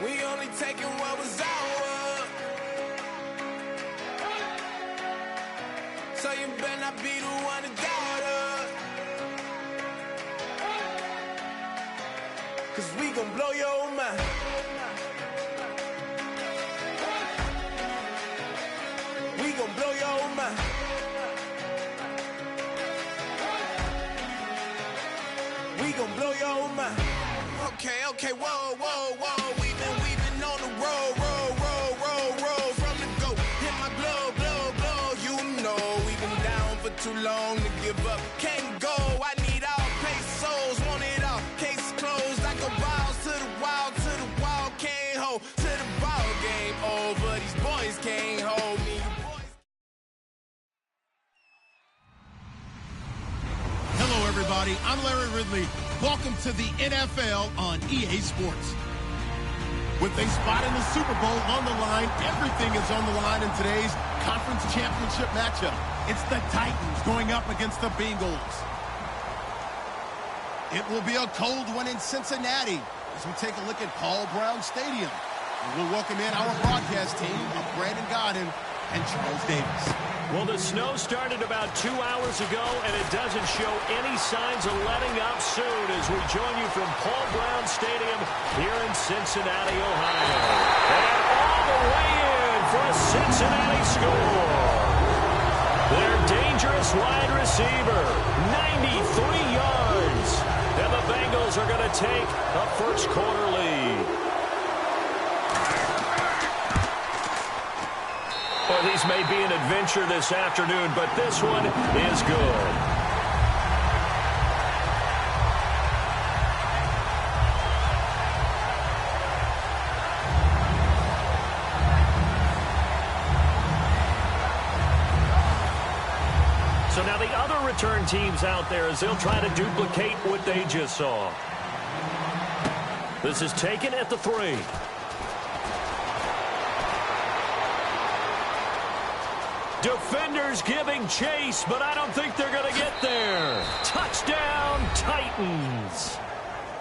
We only taking what was ours. So you better not be the one to doubt us. 'Cause we gon' blow your mind. We gon' blow your mind. We gon' blow your mind. Okay, whoa, whoa, whoa. We been on the road from the go. Hit my glove, you know. We been down for too long to give up. Can't go, I need all pesos, want it all. Case closed, I go balls to the wall, can't hold. To the ball game over, these boys can't hold me. Hello, everybody. I'm Larry Ridley. Welcome to the NFL on EA Sports. With a spot in the Super Bowl on the line, everything is on the line in today's conference championship matchup. It's the Titans going up against the Bengals. It will be a cold one in Cincinnati as we take a look at Paul Brown Stadium. And we'll welcome in our broadcast team of Brandon Godden and Charles Davis. Well, the snow started about 2 hours ago, and it doesn't show any signs of letting up soon as we join you from Paul Brown Stadium here in Cincinnati, Ohio. And all the way in for a Cincinnati score. Their dangerous wide receiver, 93 yards. And the Bengals are going to take a first quarter lead. Well, these may be an adventure this afternoon, but this one is good. So now the other return teams out there as they'll try to duplicate what they just saw. This is taken at the 3. Defenders giving chase, but I don't think they're going to get there. Touchdown, Titans.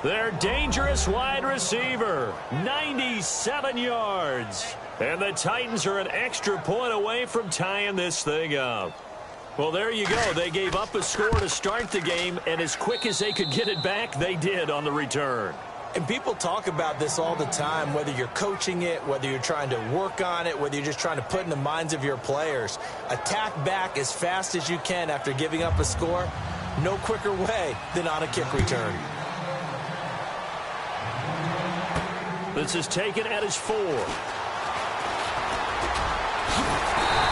Their dangerous wide receiver, 97 yards. And the Titans are an extra point away from tying this thing up. Well, there you go. They gave up a score to start the game, and as quick as they could get it back, they did on the return. And people talk about this all the time, whether you're coaching it, whether you're trying to work on it, whether you're just trying to put in the minds of your players. Attack back as fast as you can after giving up a score. No quicker way than on a kick return. This is taken at his 4.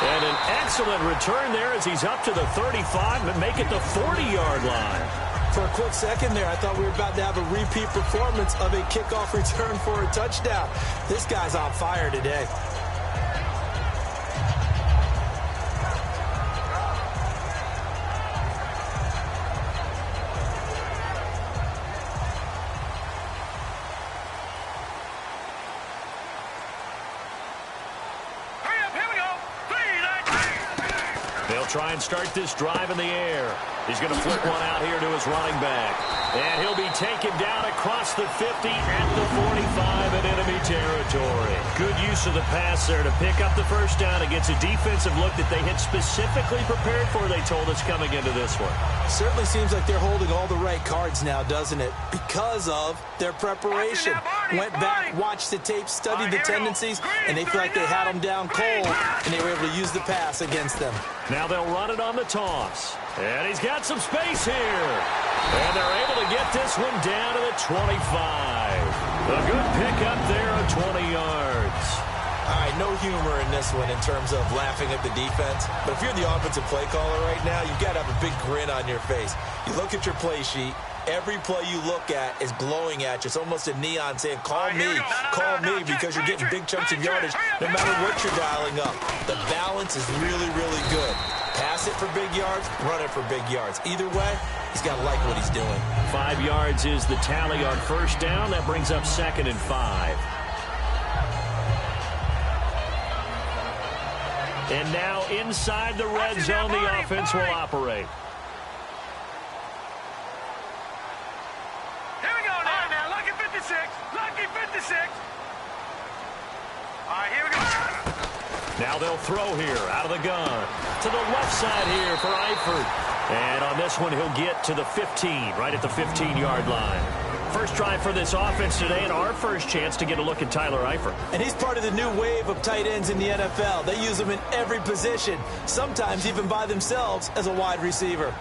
And an excellent return there as he's up to the 35 and make it the 40-yard line. For a quick second there, I thought we were about to have a repeat performance of a kickoff return for a touchdown. This guy's on fire today. Hurry up, here we go. 3, 9. They'll try and start this drive in the air. He's going to flip one out here to his running back. And he'll be taken down across the 50 at the 45 in enemy territory. Good use of the pass there to pick up the first down against a defensive look that they had specifically prepared for, they told us, coming into this one. Certainly seems like they're holding all the right cards now, doesn't it? Because of their preparation. Went back, watched the tape, studied the tendencies, and they feel like they had them down cold, and they were able to use the pass against them. Now they'll run it on the toss. And he's got some space here. And they're able to get this one down to the 25. A good pickup there of 20 yards. All right, no humor in this one in terms of laughing at the defense. But if you're the offensive play caller right now, you've got to have a big grin on your face. You look at your play sheet. Every play you look at is glowing at you. It's almost a neon saying, call me, because you're getting big chunks of yardage no matter what you're dialing up. The balance is really, really good. Pass it for big yards, run it for big yards. Either way, he's got to like what he's doing. 5 yards is the tally on first down. That brings up 2nd and 5. And now inside the red zone, the offense will operate. Here we go now. Lucky 56. Lucky 56. Now they'll throw here out of the gun. To the left side here for Eifert. And on this one, he'll get to the 15, right at the 15-yard line. First drive for this offense today, and our first chance to get a look at Tyler Eifert. And he's part of the new wave of tight ends in the NFL. They use them in every position, sometimes even by themselves as a wide receiver.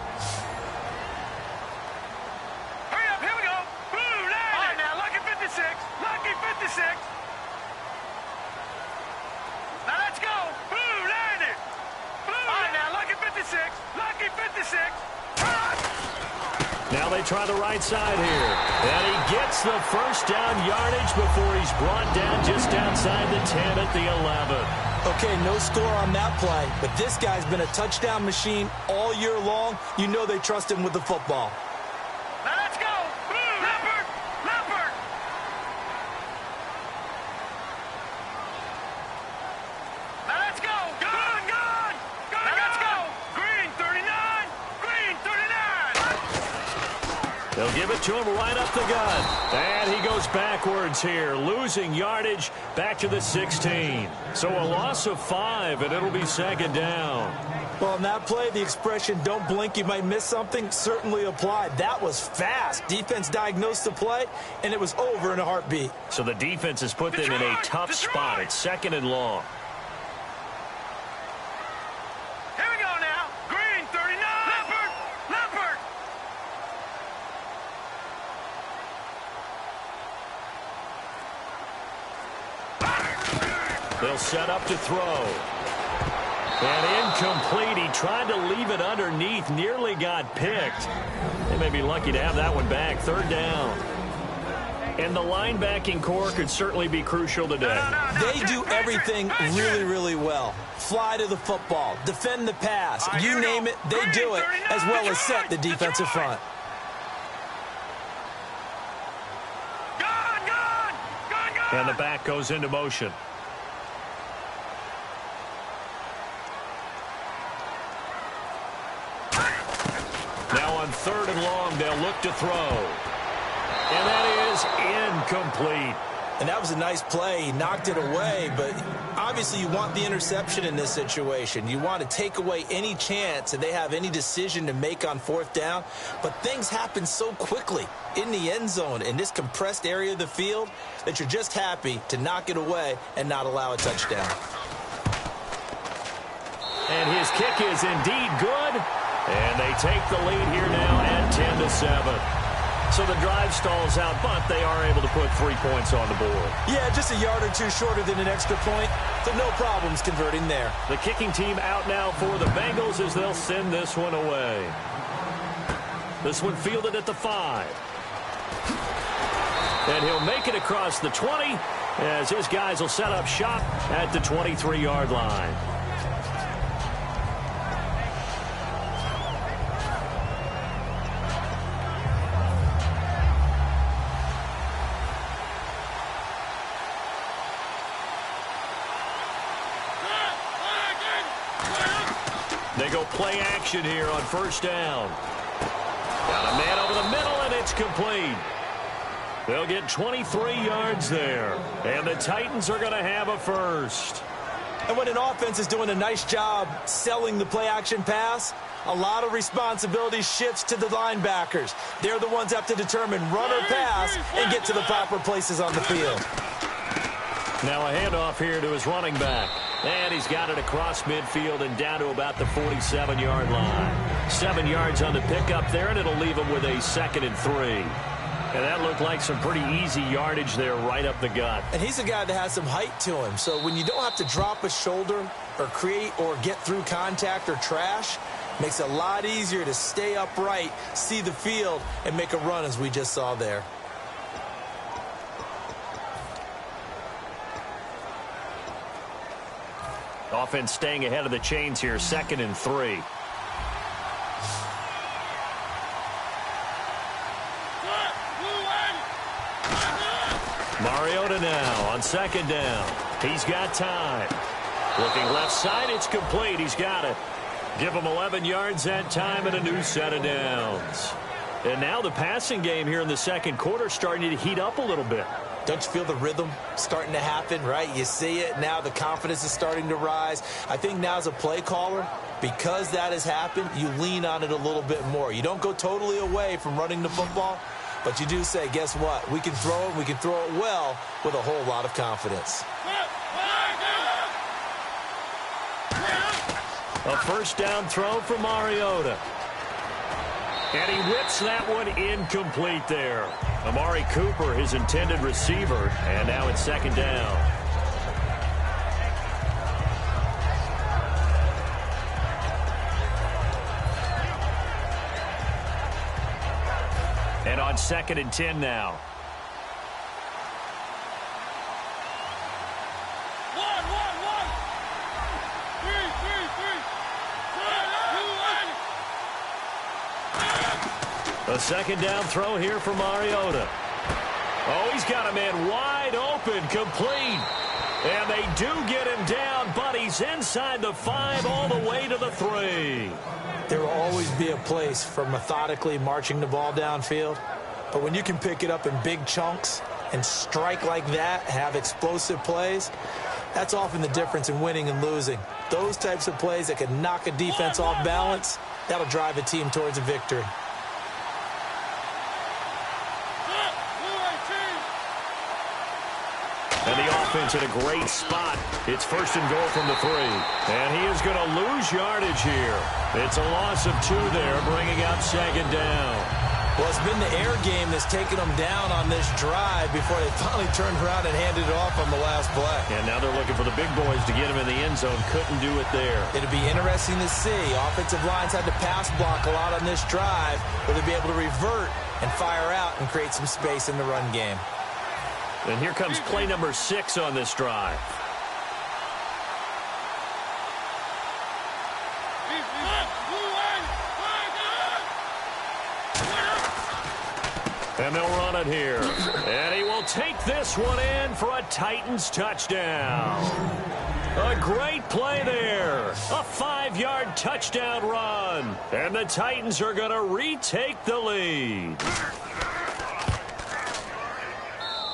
Hurry up, here we go. Blue line. All right, now, lucky 56. Lucky 56. Now let's go. Blue line it. Blue. All right, now, lucky 56. Lucky 56. Now they try the right side here. And he gets the first down yardage before he's brought down just outside the 10 at the 11. Okay, no score on that play, but this guy's been a touchdown machine all year long. You know they trust him with the football. Now let's go. Blue. Leopard. Leopard. Now let's go. Gun. Gun. Gun. Now let's go. Green 39. Green 39. They'll give it to him right up the gut. And he goes backwards here, losing yardage back to the 16. So a loss of 5, and it'll be second down. Well, in that play, the expression, don't blink, you might miss something, certainly applied. That was fast. Defense diagnosed the play, and it was over in a heartbeat. So the defense has put them in a tough spot. It's second and long. Here we go now. Green 39. Leopard. Leopard. They'll set up to throw. And incomplete. He tried to leave it underneath. Nearly got picked. They may be lucky to have that one back. Third down. And the linebacking core could certainly be crucial today. They do everything really, really well. Fly to the football, defend the pass. You name it, they do it, as well as set the defensive front. Gun. Gun. Gun. Gun. And the back goes into motion. Now on third and long, they'll look to throw. And that is incomplete. And that was a nice play. He knocked it away, but obviously you want the interception in this situation. You want to take away any chance that they have any decision to make on fourth down. But things happen so quickly in the end zone in this compressed area of the field that you're just happy to knock it away and not allow a touchdown. And his kick is indeed good. And they take the lead here now at 10-7. So the drive stalls out, but they are able to put 3 points on the board. Yeah, just a yard or two shorter than an extra point, so no problems converting there. The kicking team out now for the Bengals as they'll send this one away. This one fielded at the 5. And he'll make it across the 20 as his guys will set up shop at the 23-yard line. They go play action here on first down. Got a man over the middle, and it's complete. They'll get 23 yards there. And the Titans are going to have a first. And when an offense is doing a nice job selling the play-action pass, a lot of responsibility shifts to the linebackers. They're the ones that have to determine run or pass and get to the proper places on the field. Now a handoff here to his running back. And he's got it across midfield and down to about the 47-yard line. 7 yards on the pickup there, and it'll leave him with a 2nd and 3. And that looked like some pretty easy yardage there right up the gut. And he's a guy that has some height to him. So when you don't have to drop a shoulder or create or get through contact or trash, makes it a lot easier to stay upright, see the field, and make a run as we just saw there. Offense staying ahead of the chains here, 2nd and 3. Mariota now on 2nd down. He's got time. Looking left side, it's complete. He's got it. Give him 11 yards that time and a new set of downs. And now the passing game here in the second quarter starting to heat up a little bit. Don't you feel the rhythm starting to happen, right? You see it. Now the confidence is starting to rise. I think now as a play caller, because that has happened, you lean on it a little bit more. You don't go totally away from running the football, but you do say, guess what? We can throw it. We can throw it well with a whole lot of confidence. A first down throw for Mariota. And he whips that one incomplete there. Amari Cooper, his intended receiver, and now it's second down. And on 2nd and 10 now. A second down throw here for Mariota. Oh, he's got a man wide open, complete. And they do get him down, but he's inside the 5 all the way to the 3. There will always be a place for methodically marching the ball downfield. But when you can pick it up in big chunks and strike like that, have explosive plays, that's often the difference in winning and losing. Those types of plays that can knock a defense off balance, that'll drive a team towards a victory. And the offense in a great spot. It's 1st and goal from the 3. And he is going to lose yardage here. It's a loss of 2 there, bringing up 2nd down. Well, it's been the air game that's taken them down on this drive before they finally turned around and handed it off on the last play. And now they're looking for the big boys to get him in the end zone. Couldn't do it there. It'll be interesting to see. Offensive lines had to pass block a lot on this drive. Will they be able to revert and fire out and create some space in the run game? And here comes play number 6 on this drive. And they'll run it here. And he will take this one in for a Titans touchdown. A great play there. A 5-yard touchdown run. And the Titans are going to retake the lead.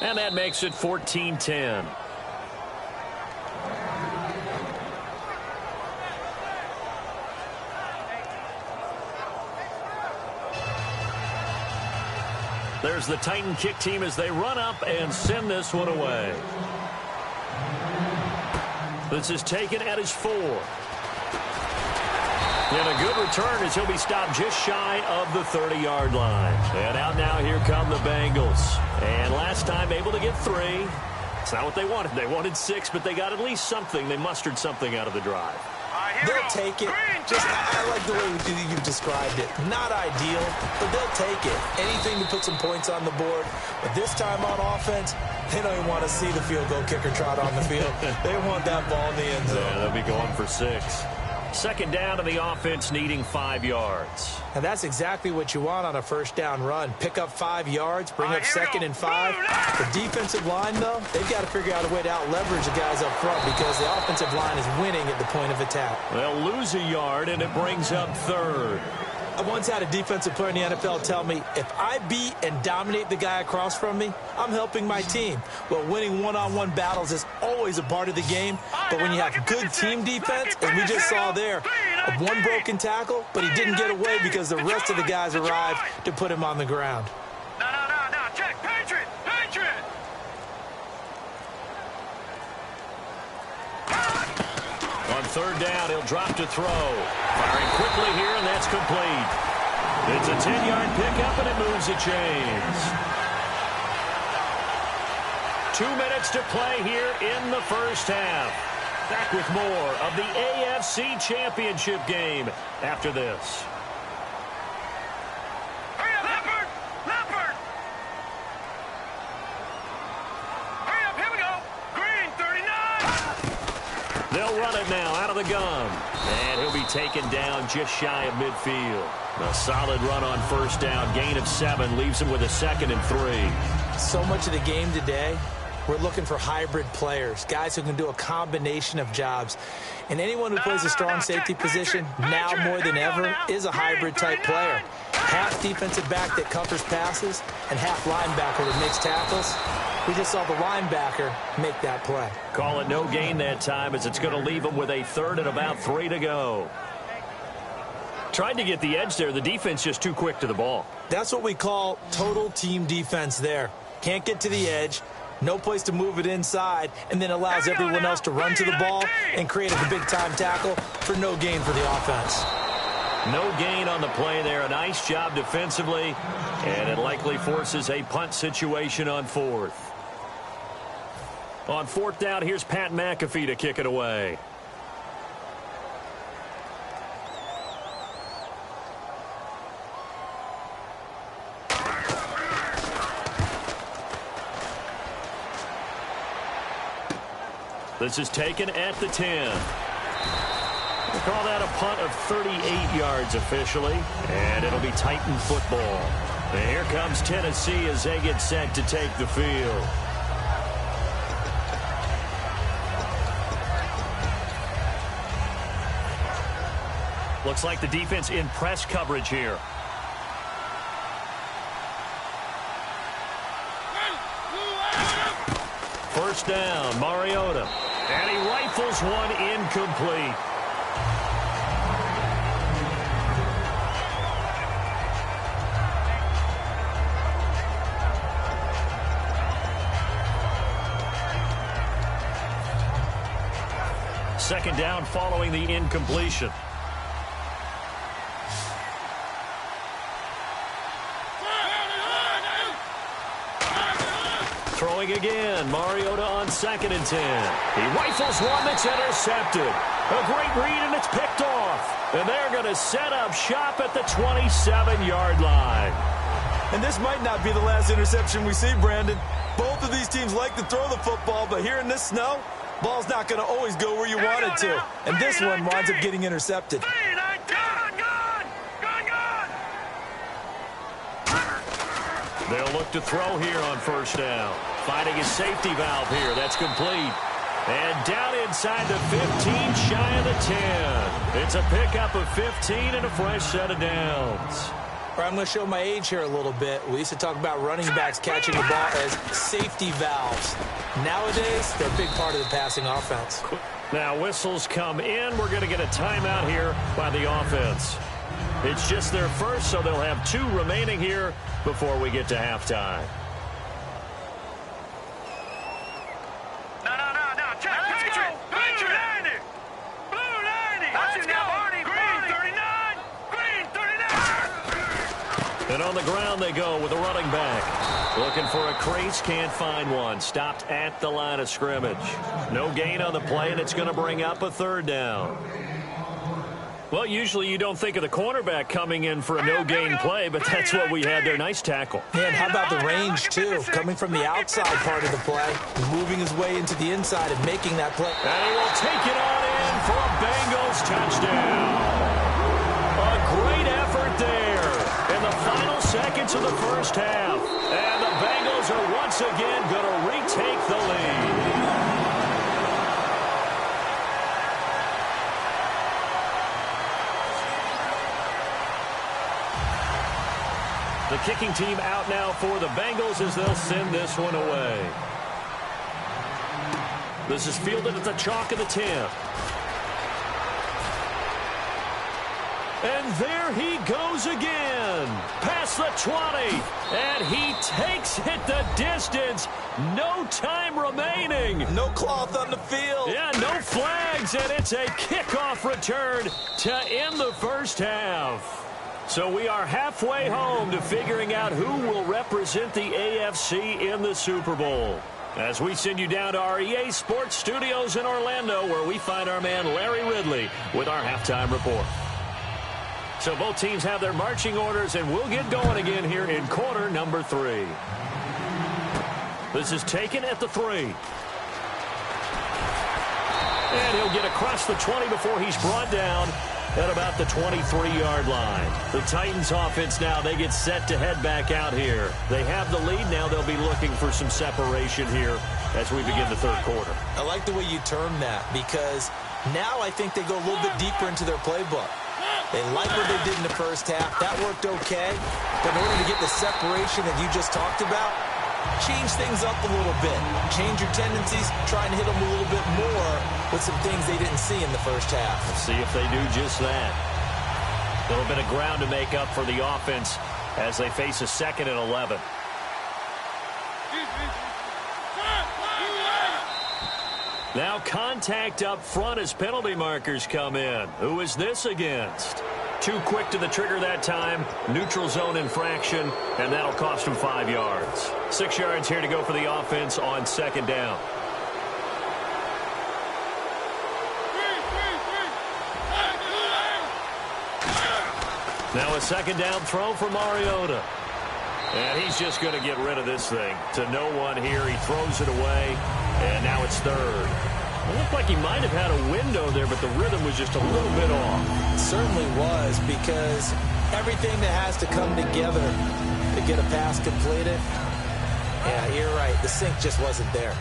And that makes it 14-10. There's the Titan kick team as they run up and send this one away. This is taken at his 4. And a good return as he'll be stopped just shy of the 30-yard line. And out now, here come the Bengals. And last time able to get 3. It's not what they wanted. They wanted 6, but they got at least something. They mustered something out of the drive. They'll take it. I like the way you've described it. Not ideal, but they'll take it. Anything to put some points on the board. But this time on offense, they don't even want to see the field goal kicker trot on the field. They want that ball in the end zone. Yeah, they'll be going for 6. Second down, and the offense needing 5 yards. And that's exactly what you want on a first down run. Pick up 5 yards, bring up 2nd and 5. The defensive line, though, they've got to figure out a way to out-leverage the guys up front because the offensive line is winning at the point of attack. They'll lose a yard, and it brings up 3rd. I once had a defensive player in the NFL tell me, if I beat and dominate the guy across from me, I'm helping my team. Well, winning one-on-one battles is always a part of the game, but when you have good team defense, as we just saw there, one broken tackle, but he didn't get away because the rest of the guys arrived to put him on the ground. No, check, Patriot! On 3rd down, he'll drop to throw. Firing quickly here, and that's complete. It's a 10-yard pickup, and it moves the chains. 2 minutes to play here in the first half. Back with more of the AFC Championship game after this. Hurry up, Leopard! Hurry up, here we go! Green, 39! They'll run it now out of the gun. And he'll be taken down just shy of midfield. A solid run on first down. Gain of 7 leaves him with a 2nd and 3. So much of the game today we're looking for hybrid players, guys who can do a combination of jobs. And anyone who plays a strong safety position, now more than ever, is a hybrid-type player. Half defensive back that covers passes and half linebacker that makes tackles. We just saw the linebacker make that play. Call it no gain that time, as it's going to leave them with a third and about 3 to go. Tried to get the edge there. The defense just too quick to the ball. That's what we call total team defense there. Can't get to the edge, no place to move it inside, and then allows everyone else to run to the ball and create a big-time tackle for no gain for the offense. No gain on the play there. A nice job defensively, and it likely forces a punt situation on 4th. On 4th down, here's Pat McAfee to kick it away. This is taken at the 10. We'll call that a punt of 38 yards officially, and it'll be Titan football. And here comes Tennessee as they get set to take the field. Looks like the defense in press coverage here. First down, Mariota. And he rifles one incomplete. Second down following the incompletion. Throwing again, Mariota on 2nd and 10. He rifles one that's intercepted. A great read, and it's picked off. And they're going to set up shop at the 27-yard line. And this might not be the last interception we see, Brandon. Both of these teams like to throw the football, but here in this snow, ball's not going to always go where you want it to. And this one winds up getting intercepted. They'll look to throw here on first down. Finding his safety valve here. That's complete. And down inside the 15, shy of the 10. It's a pickup of 15 and a fresh set of downs. I'm going to show my age here a little bit. We used to talk about running backs catching the ball as safety valves. Nowadays, they're a big part of the passing offense. Now whistles come in. We're going to get a timeout here by the offense. It's just their first, so they'll have 2 remaining here before we get to halftime. And on the ground they go with a running back. Looking for a crease, can't find one. Stopped at the line of scrimmage. No gain on the play, and it's going to bring up a 3rd down. Well, usually you don't think of the cornerback coming in for a no-gain play, but that's what we had there. Nice tackle. And how about the range, too? Coming from the outside part of the play, moving his way into the inside and making that play. And he will take it on in for a Bengals touchdown. A great effort there in the final seconds of the first half. And the Bengals are once again going to retake the lead. The kicking team out now for the Bengals as they'll send this one away. This is fielded at the chalk of the 10. And there he goes again. Past the 20. And he takes it the distance. No time remaining. No cloth on the field. Yeah, no flags. And it's a kickoff return to end the first half. So we are halfway home to figuring out who will represent the AFC in the Super Bowl. As we send you down to our EA Sports Studios in Orlando, where we find our man Larry Ridley with our halftime report. So both teams have their marching orders, and we'll get going again here in quarter number 3. This is taken at the 3. And he'll get across the 20 before he's brought down at about the 23-yard line. The Titans offense now, they get set to head back out here. They have the lead. Now they'll be looking for some separation here as we begin the third quarter. I like the way you term that, because now I think they go a little bit deeper into their playbook. They like what they did in the first half. That worked okay. But in order to get the separation that you just talked about, change things up a little bit. Change your tendencies. Try and hit them a little bit more with some things they didn't see in the first half. We'll see if they do just that. A little bit of ground to make up for the offense as they face a 2nd and 11. Now contact up front as penalty markers come in. Who is this against? Too quick to the trigger that time. Neutral zone infraction, and that'll cost him 5 yards. 6 yards here to go for the offense on 2nd down. Now a 2nd down throw for Mariota. And he's just going to get rid of this thing. To no one here. He throws it away. And now it's 3rd. It looked like he might have had a window there, but the rhythm was just a little bit off. It certainly was, because everything that has to come together to get a pass completed, yeah, you're right. The sync just wasn't there.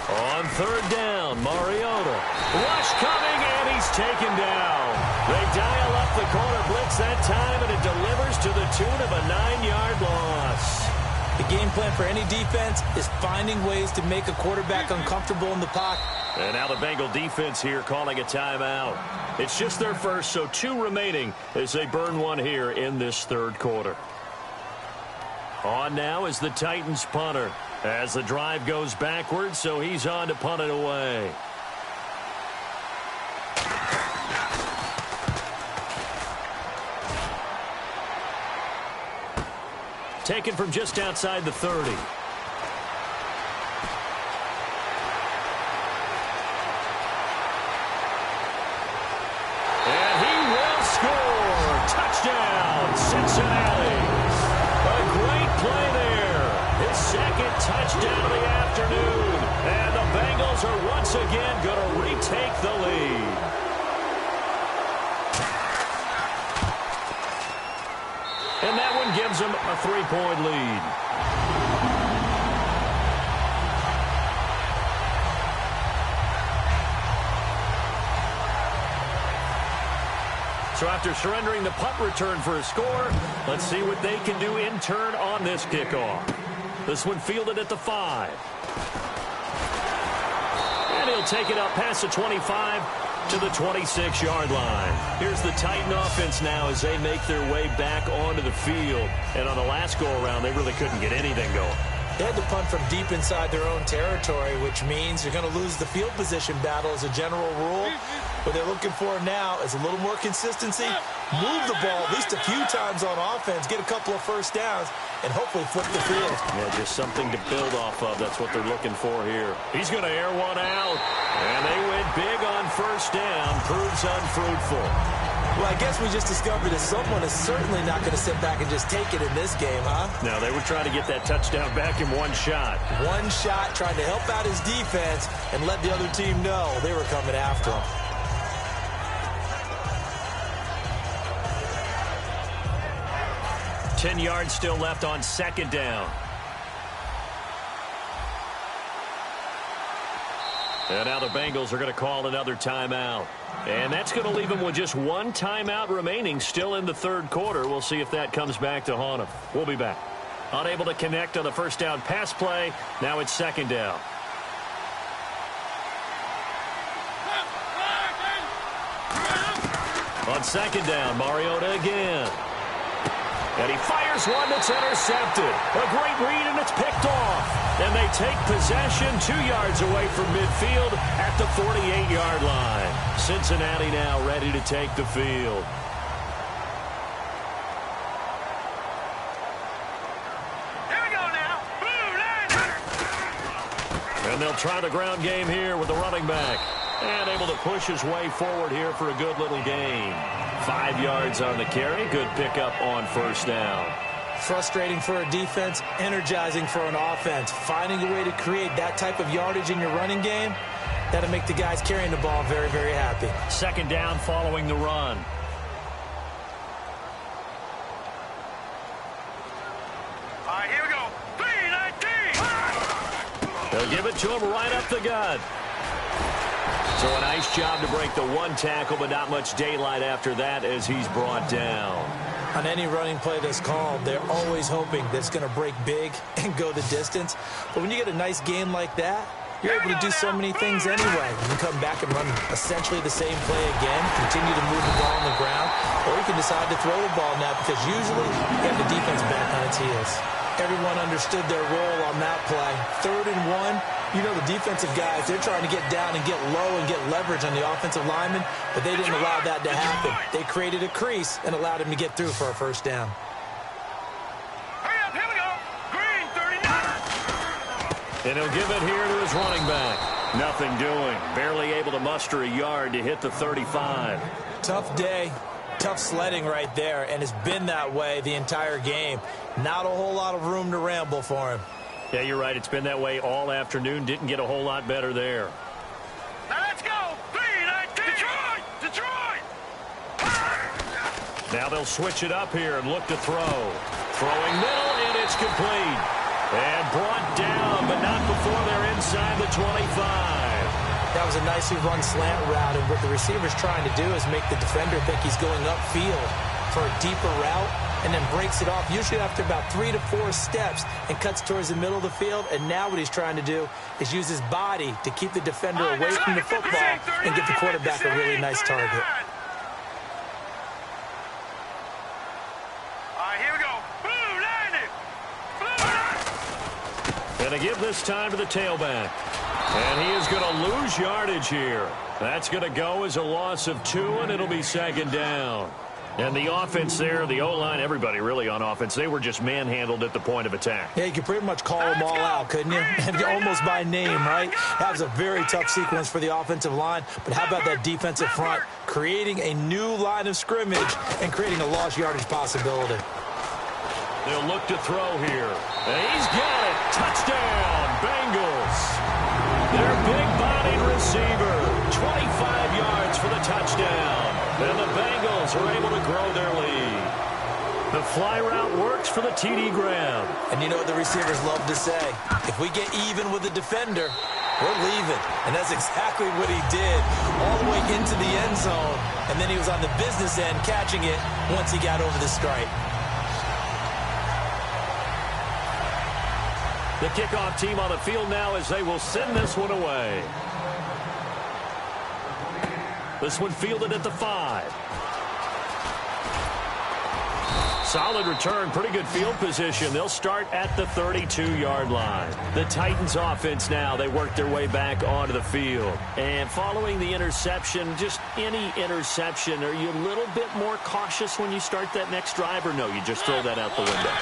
On 3rd down, Mariota. Rush coming, and he's taken down. They dial up the corner blitz that time, and it delivers to the tune of a 9-yard loss. The game plan for any defense is finding ways to make a quarterback uncomfortable in the pocket. And now the Bengal defense here calling a timeout. It's just their first, so 2 remaining as they burn one here in this 3rd quarter. On now is the Titans punter as the drive goes backwards, so he's on to punt it away. Taken from just outside the 30. And he will score. Touchdown, Cincinnati. A great play there. His 2nd touchdown of the afternoon. And the Bengals are once again going to retake the lead. And that one gives them a 3-point lead. So after surrendering the punt return for a score, let's see what they can do in turn on this kickoff. This one fielded at the 5. And he'll take it up past the 25 to the 26-yard line. Here's the Titan offense now as they make their way back onto the field. And on the last go-around, they really couldn't get anything going. They had to punt from deep inside their own territory, which means you're going to lose the field position battle as a general rule. What they're looking for now is a little more consistency, move the ball at least a few times on offense, get a couple of first downs, and hopefully flip the field. Yeah, just something to build off of. That's what they're looking for here. He's going to air one out, and they went big on 1st down. Proves unfruitful. Well, I guess we just discovered that someone is certainly not going to sit back and just take it in this game, huh? No, they were trying to get that touchdown back in one shot. One shot, trying to help out his defense and let the other team know they were coming after him. Ten yards still left on 2nd down. And now the Bengals are going to call another timeout. And that's going to leave them with just 1 timeout remaining still in the 3rd quarter. We'll see if that comes back to haunt them. We'll be back. Unable to connect on the 1st down pass play. Now it's 2nd down. On 2nd down, Mariota again. And he fires one that's intercepted. A great read, and it's picked off. And they take possession 2 yards away from midfield at the 48-yard line. Cincinnati now ready to take the field. Here we go now. Blue line. And they'll try the ground game here with the running back. And able to push his way forward here for a good little gain. 5 yards on the carry. Good pickup on 1st down. Frustrating for a defense, energizing for an offense. Finding a way to create that type of yardage in your running game, that'll make the guys carrying the ball very, very happy. Second down following the run. All right, here we go. 3-19. They'll give it to him right up the gut. So a nice job to break the one tackle, but not much daylight after that as he's brought down. On any running play that's called, they're always hoping that it's going to break big and go the distance. But when you get a nice game like that, you're able to do so many things anyway. You can come back and run essentially the same play again, continue to move the ball on the ground, or you can decide to throw the ball now because usually you have the defense back on its heels. Everyone understood their role on that play. 3rd and 1. You know the defensive guys, they're trying to get down and get low and get leverage on the offensive lineman, but they didn't allow that to happen. They created a crease and allowed him to get through for a first down. Hurry up, here we go. Green, 39. And he'll give it here to his running back. Nothing doing. Barely able to muster a yard to hit the 35. Tough day. Tough sledding right there, and it's been that way the entire game. Not a whole lot of room to ramble for him. Yeah, you're right. It's been that way all afternoon. Didn't get a whole lot better there. Now let's go. 3-19. Detroit. Now they'll switch it up here and look to throw. Throwing middle, and it's complete. And brought down, but not before they're inside the 25. That was a nicely run slant route, and what the receiver's trying to do is make the defender think he's going upfield for a deeper route, and then breaks it off, usually after about 3 to 4 steps, and cuts towards the middle of the field. And now what he's trying to do is use his body to keep the defender away from the football and give the quarterback a really nice target. All right, here we go. Blue line. And to give this time to the tailback. And he is going to lose yardage here. That's going to go as a loss of 2, and it'll be second down. And the offense there, the O-line, everybody really on offense, they were just manhandled at the point of attack. Yeah, you could pretty much call them all out, couldn't you? And almost by name, right? That was a very tough sequence for the offensive line. But how about that defensive front creating a new line of scrimmage and creating a lost yardage possibility? They'll look to throw here. And he's got it. Touchdown, Bengals. Their big-bodied receiver, 25 yards for the touchdown. And the Bengals are able to grow their lead. The fly route works for the TD Graham. And you know what the receivers love to say? If we get even with the defender, we're leaving. And that's exactly what he did, all the way into the end zone. And then he was on the business end catching it once he got over the stripe. The kickoff team on the field now as they will send this one away. This one fielded at the 5. Solid return, pretty good field position. They'll start at the 32-yard line. The Titans offense now, they work their way back onto the field. And following the interception, just any interception, are you a little bit more cautious when you start that next drive, or no, you just throw that out the window?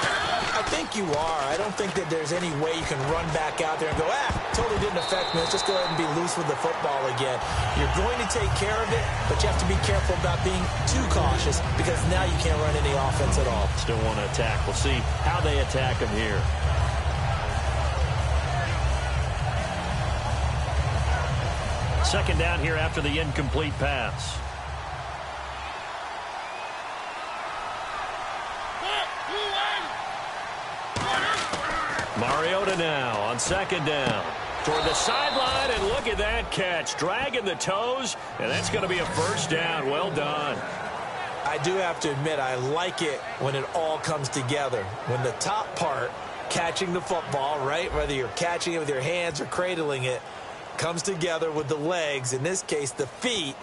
I think you are. I don't think that there's any way you can run back out there and go, totally didn't affect me. Let's just go ahead and be loose with the football again. You're going to take care of it, but you have to be careful about being too cautious because now you can't run any offense at all. Still want to attack. We'll see how they attack him here. Second down here after the incomplete pass. Mariota now on second down. Toward the sideline, and look at that catch. Dragging the toes, and that's going to be a first down. Well done. I do have to admit, I like it when it all comes together. When the top part, catching the football, right, whether you're catching it with your hands or cradling it, comes together with the legs, in this case the feet,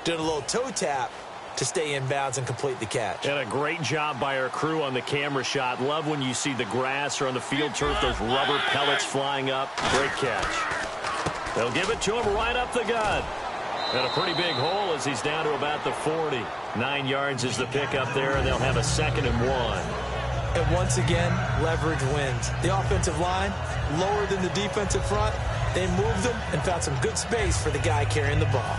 doing a little toe tap to stay in bounds and complete the catch. And a great job by our crew on the camera shot. Love when you see the grass or on the field turf, those rubber pellets flying up. Great catch. They'll give it to him right up the gut. And a pretty big hole as he's down to about the 40. 9 yards is the pickup there, and they'll have a 2nd and 1. And once again, leverage wins. The offensive line, lower than the defensive front. They moved them and found some good space for the guy carrying the ball.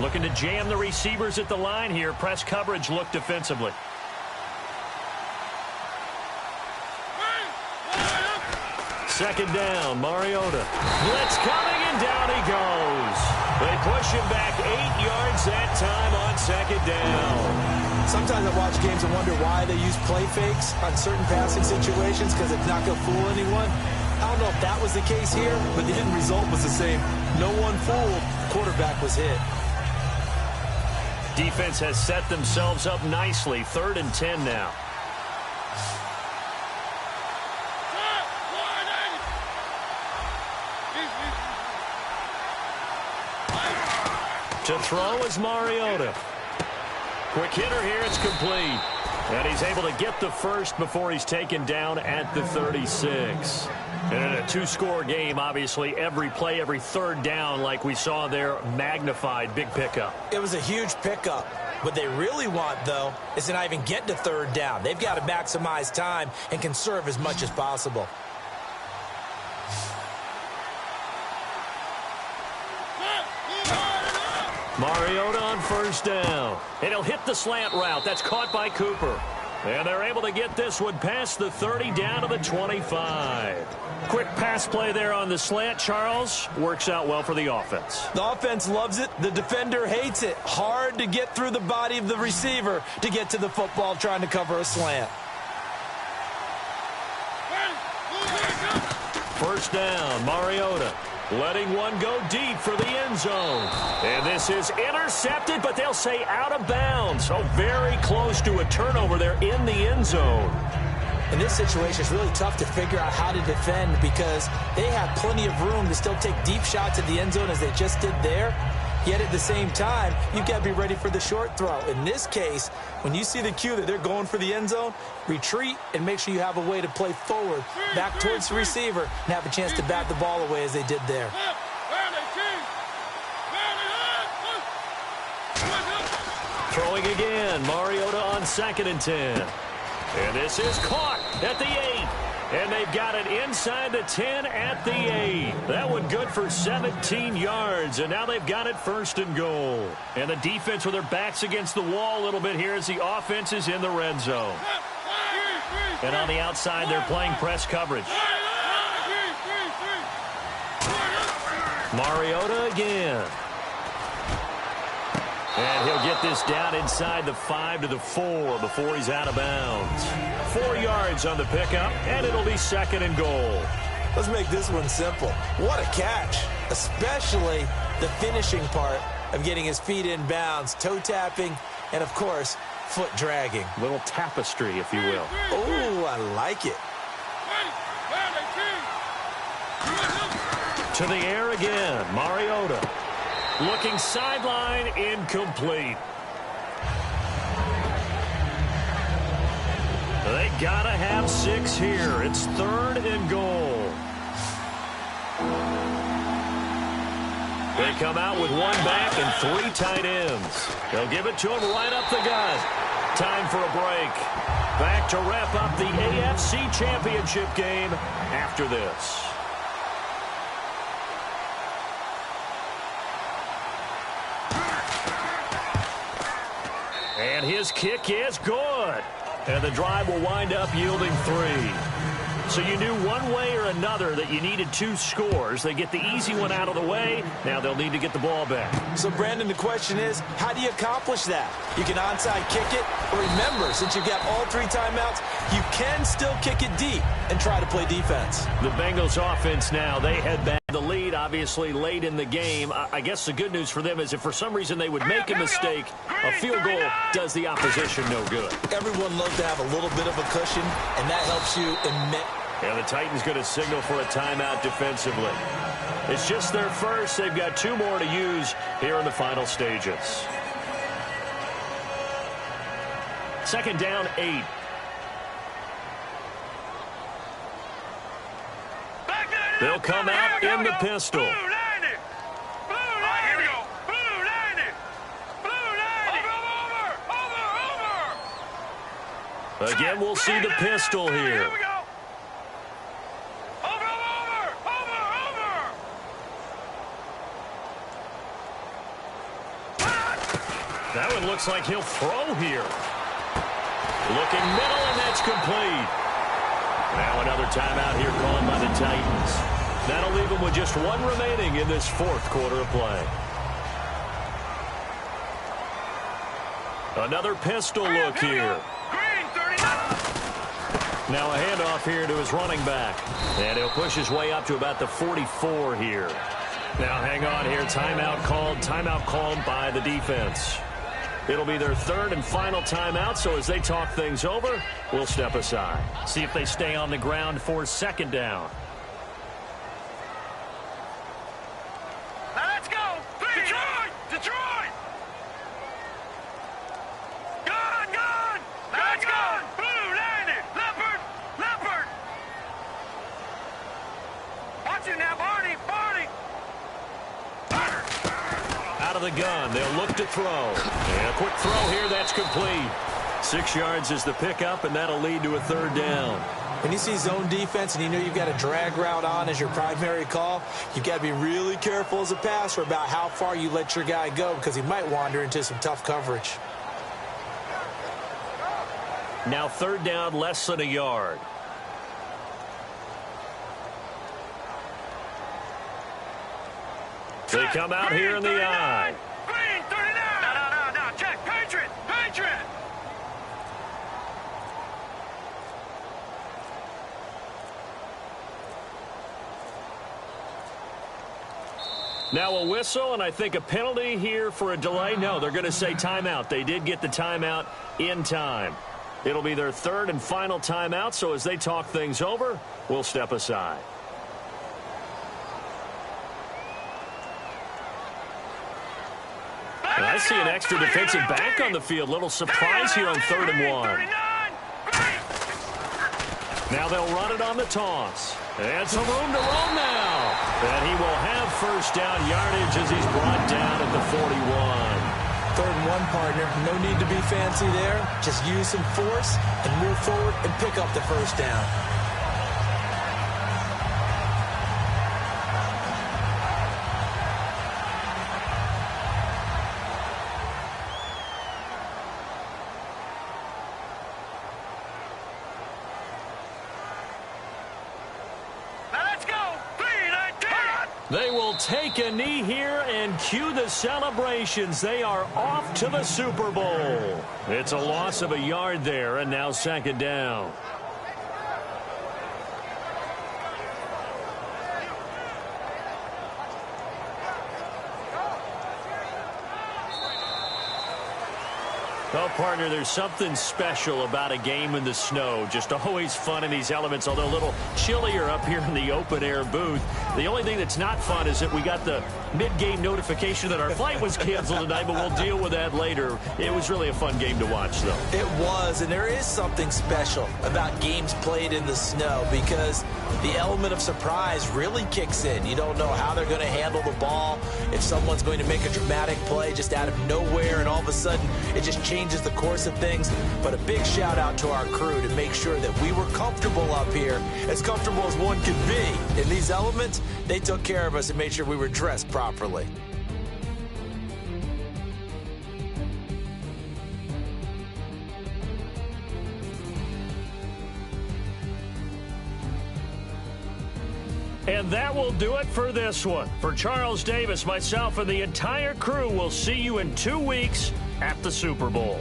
Looking to jam the receivers at the line here. Press coverage look defensively. Second down, Mariota. Blitz coming, and down he goes. They push him back 8 yards that time on second down. Sometimes I watch games and wonder why they use play fakes on certain passing situations because it's not going to fool anyone. I don't know if that was the case here, but the end result was the same. No one fooled. Quarterback was hit. Defense has set themselves up nicely. 3rd and 10 now. To throw is Mariota. Quick hitter here, it's complete. And he's able to get the first before he's taken down at the 36. And in a 2-score game, obviously, every play, every third down, like we saw there, magnified. Big pickup. It was a huge pickup. What they really want, though, is to not even get to 3rd down. They've got to maximize time and conserve as much as possible. Mariota on 1st down. And he'll hit the slant route. That's caught by Cooper. And they're able to get this one past the 30 down to the 25. Quick pass play there on the slant, Charles. Works out well for the offense. The offense loves it. The defender hates it. Hard to get through the body of the receiver to get to the football trying to cover a slant. 1st down, Mariota. Letting one go deep for the end zone. And this is intercepted, but they'll say out of bounds. So very close to a turnover there in the end zone. In this situation, it's really tough to figure out how to defend because they have plenty of room to still take deep shots at the end zone as they just did there. Yet at the same time, you've got to be ready for the short throw. In this case, when you see the cue that they're going for the end zone, retreat and make sure you have a way to play forward, back towards the receiver, and have a chance to bat the ball away as they did there. Throwing again, Mariota on 2nd and 10. And this is caught at the 8. And they've got it inside the 10 at the 8. That one good for 17 yards. And now they've got it 1st and goal. And the defense with their backs against the wall a little bit here as the offense is in the red zone. And on the outside, they're playing press coverage. Mariota again. And he'll get this down inside the 5 to the 4 before he's out of bounds. 4 yards on the pickup, and it'll be 2nd and goal. Let's make this one simple. What a catch, especially the finishing part of getting his feet in bounds, toe tapping, and, of course, foot dragging. Little tapestry, if you will. Oh, I like it. To the air again, Mariota. Looking sideline, incomplete. They gotta have 6 here. It's 3rd and goal. They come out with 1 back and 3 tight ends. They'll give it to him right up the gut. Time for a break. Back to wrap up the AFC Championship game after this. And his kick is good. And the drive will wind up yielding 3. So you knew one way or another that you needed 2 scores. They get the easy one out of the way. Now they'll need to get the ball back. So, Brandon, the question is, how do you accomplish that? You can onside kick it. But remember, since you've got all 3 timeouts, you can still kick it deep and try to play defense. The Bengals offense now, they head back. The lead, obviously, late in the game. I guess the good news for them is if for some reason they would make a mistake, a field goal does the opposition no good. Everyone loves to have a little bit of a cushion, and that helps you emit. And the Titans going to signal for a timeout defensively. It's just their first. They've got 2 more to use here in the final stages. 2nd down, 8. They'll come out in the pistol. Blue 90. Blue 90. Here we go. Blue 90. Blue 90. Over. Again, we'll see the pistol here. Here we go. Over. That one looks like he'll throw here. Looking middle, and that's complete. Now another timeout here called by the Titans. That'll leave them with just one remaining in this fourth quarter of play. Another pistol look here. Now a handoff here to his running back. And he'll push his way up to about the 44 here. Now hang on here. Timeout called by the defense. It'll be their third and final timeout, so as they talk things over, we'll step aside. See if they stay on the ground for second down. Let's go! Detroit! Detroit! Gun! Let's go! Blue, landed! Leopard! Watch it now, Barney! Out of the gun, they'll look to throw. And a quick throw here, that's complete. 6 yards is the pickup, and that'll lead to a third down. When you see zone defense and you know you've got a drag route on as your primary call, you've got to be really careful as a passer about how far you let your guy go because he might wander into some tough coverage. Now third down, less than a yard. They come out here in the eye. Green, 39! No, check, Patriot! Now a whistle, and I think a penalty here for a delay. No, they're going to say timeout. They did get the timeout in time. It'll be their third and final timeout, so as they talk things over, we'll step aside. And I see an extra defensive back on the field. Little surprise here on 3rd and 1. Now they'll run it on the toss. And some room to roam now. And he will have first down yardage as he's brought down at the 41. 3rd and 1, partner. No need to be fancy there. Just use some force and move forward and pick up the first down. They will take a knee here and cue the celebrations. They are off to the Super Bowl. It's a loss of a yard there, and now second down. Well, partner, there's something special about a game in the snow. Just always fun in these elements, although a little chillier up here in the open-air booth. The only thing that's not fun is that we got the mid-game notification that our flight was canceled tonight, but we'll deal with that later. It was really a fun game to watch, though. It was, and there is something special about games played in the snow because the element of surprise really kicks in. You don't know how they're going to handle the ball, if someone's going to make a dramatic play just out of nowhere, and all of a sudden it just changes the course of things. But a big shout out to our crew to make sure that we were comfortable up here, as comfortable as one could be. In these elements, they took care of us and made sure we were dressed properly. And that will do it for this one. For Charles Davis, myself, and the entire crew, we'll see you in 2 weeks at the Super Bowl.